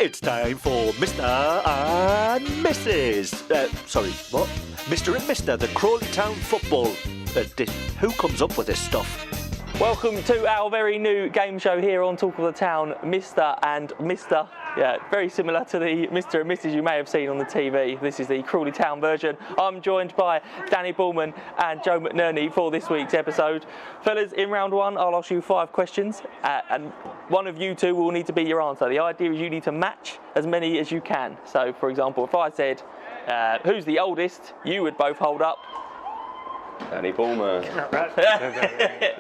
It's time for Mr. and Mrs. Sorry, what? Mr. and Mr. the Crawley Town Football. Who comes up with this stuff? Welcome to our very new game show here on Talk of the Town, Mr. and Mr. Yeah, very similar to the Mr. and Mrs. you may have seen on the TV. This is the Crawley Town version. I'm joined by Danniel Bulman and Joe McNerney for this week's episode. Fellas, in round one, I'll ask you 5 questions, and one of you two will need to be your answer. The idea is you need to match as many as you can. So, for example, if I said, who's the oldest, you would both hold up Danniel Bulman.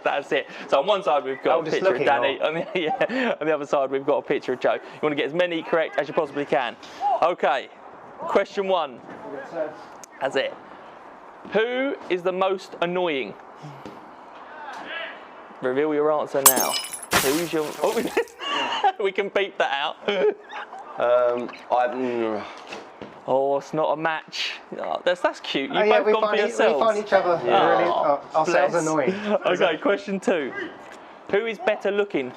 That's it. So on one side we've got a picture of Danny, on the other side we've got a picture of Joe. You want to get as many correct as you possibly can. Okay, question 1. That's it. Who is the most annoying? Reveal your answer now. Who's your... Oh, we can beep that out. Oh, it's not a match. Oh, that's cute. You've both gone for yourselves. We find each other ourselves annoying. Okay, question 2. Who is better looking?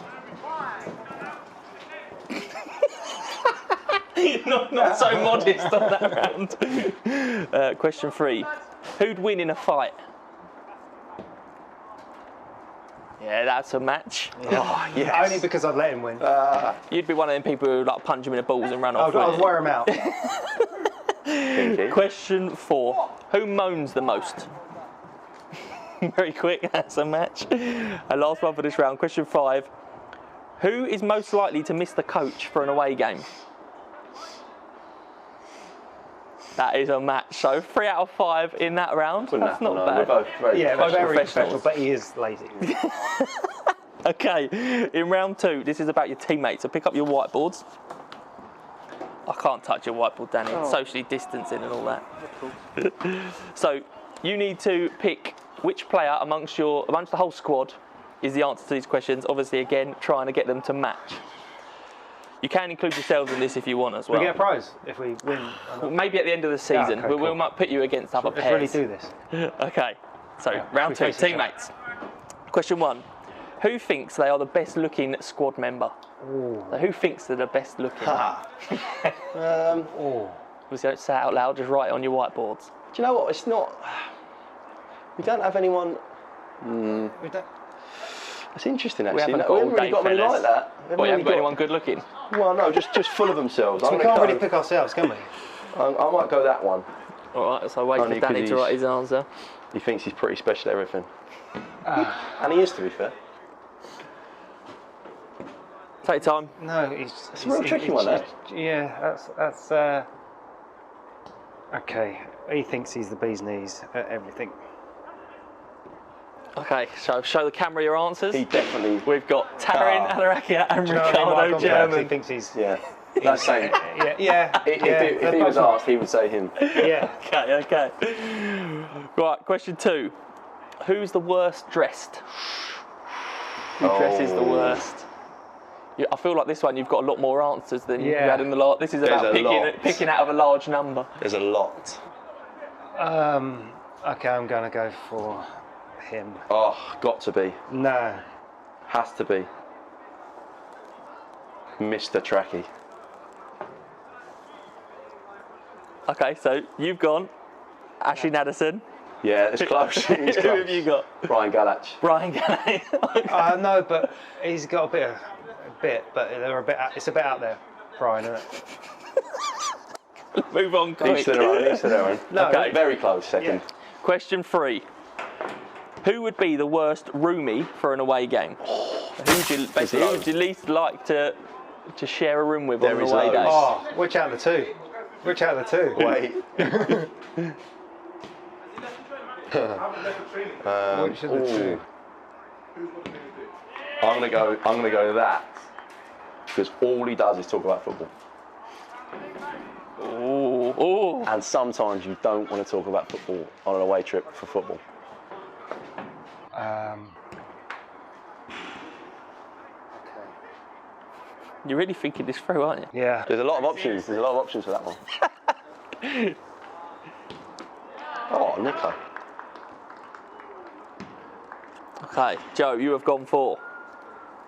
not so modest on that round. Question 3. Who'd win in a fight? Yeah, that's a match. Oh, yes. Only because I'd let him win. You'd be one of them people who like punch him in the balls and run off. I'd wear him out. Question 4. Who moans the most? Very quick, that's a match. And last one for this round. Question 5. Who is most likely to miss the coach for an away game? That is a match. So 3 out of 5 in that round. That's not bad. We're both very professional, but he is lazy. Okay, in round 2, this is about your teammates. So pick up your whiteboards. I can't touch your whiteboard, Danny. It's socially distancing and all that. So you need to pick which player amongst the whole squad is the answer to these questions. Obviously, again, trying to get them to match. You can include yourselves in this if you want as well. We get a prize if we win. Well, maybe at the end of the season, but we might put you against other pairs. Let's really do this. Okay, so round 2, teammates. Question 1. Who thinks they are the best looking squad member? So who thinks they're the best looking? Obviously, don't say it out loud, just write it on your whiteboards. Do you know what? It's not. We don't have anyone. We don't. It's interesting actually. We haven't really got anyone like that. You haven't got anyone good looking? Well, no, just full of themselves. We can't really pick ourselves, can we? I might go that one. All right, so wait for Danny to write his answer. He thinks he's pretty special at everything. And he is, to be fair. Take time. No, it's a real tricky one, that. Yeah, that's. Okay, he thinks he's the bee's knees at everything. Okay, so show the camera your answers. He definitely. We've got Taryn Alarakia and Ricardo German. He thinks he's. Yeah. That's saying. Yeah. If he was asked, he would say him. Yeah. Okay. Right, question 2. Who's the worst dressed? Who dresses the worst? I feel like this one you've got a lot more answers than you had in the lot. This is about picking out of a large number. There's a lot. Okay, I'm gonna go for him. Oh, got to be. No. Has to be. Mr. Tracky. Okay, so you've gone Ashley Naderson. Yeah, it's close. Who have you got? Brian Galach. Brian Galach. No, but he's got a bit, but they're it's a bit out there, Brian, isn't it? Move on quick. Each to their own. No, okay, very close second. Yeah. Question 3. Who would be the worst roomie for an away game? Who would you least like to share a room with on an away game? Oh, which out of the two? Wait. Which of the two? I'm gonna go that because all he does is talk about football. Ooh. And sometimes you don't want to talk about football on an away trip for football. Okay. You're really thinking this through, aren't you? Yeah. There's a lot of options. There's a lot of options for that one. Oh, Nico. Okay, Joe, you have gone for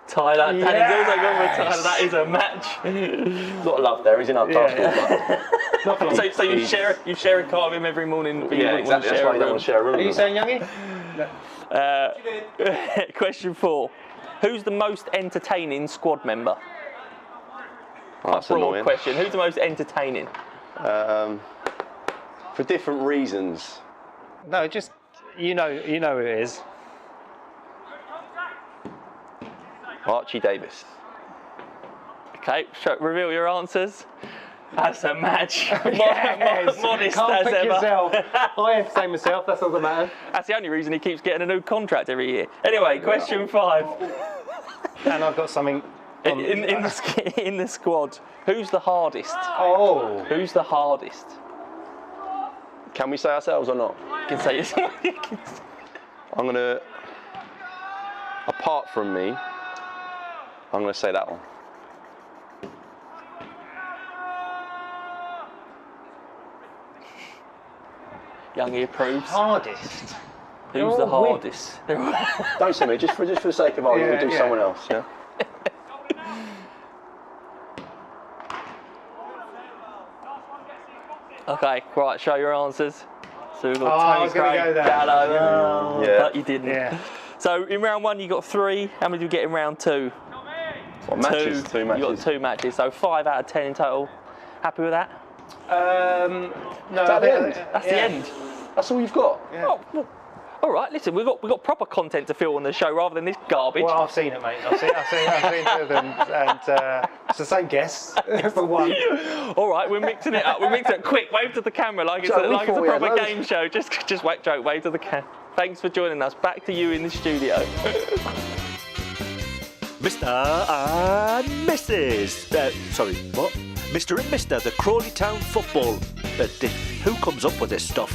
Tyler, Yes. Danny's also gone with Tyler. That is a match. A lot of love there. He's in our class group. Not for long. So you share a car with him every morning, but you Yeah, wouldn't want exactly. to That's share why a you don't room. want to share a room. Are you with saying, Youngie? No. Question 4. Who's the most entertaining squad member? Oh, that's Broad annoying. question. Who's the most entertaining? For different reasons. No, just you know who it is. Archie Davis. Okay, reveal your answers. That's a match. Yes. Modest Can't as pick ever. yourself. I have to say myself. That's all that matters. That's the only reason he keeps getting a new contract every year. Anyway, question 5. And I've got something. In the squad, who's the hardest? Oh. Who's the hardest? Can we say ourselves or not? You can say yourself. I'm going to, apart from me, I'm going to say that one. Youngie approves. Hardest. Who's the hardest? Don't say me, just for the sake of argument, we'll do someone else, yeah? Okay, right, show your answers. So we've got I Tony was gonna Craig, go there. Dallo, Yeah. but you didn't. Yeah. So in round 1 you got 3. How many did you get in round 2? What, matches? 2 matches. You got 2 matches, so 5 out of 10 in total. Happy with that? No. that the end? That's the end. That's all you've got? Yeah. Oh, well, all right. Listen, we've got proper content to fill on the show rather than this garbage. Well, I've seen it, mate. I've seen two of them, and it's the same guess for one. All right, we're mixing it up. We're mixing it quick. Wave to the camera like it's Joe, a, we like it's a thought we had proper loads. game show. Just wait, Joe. Wave to the camera. Thanks for joining us. Back to you in the studio. Mr. and Mrs. Sorry, what? Mr. and Mr. the Crawley Town football. Who comes up with this stuff?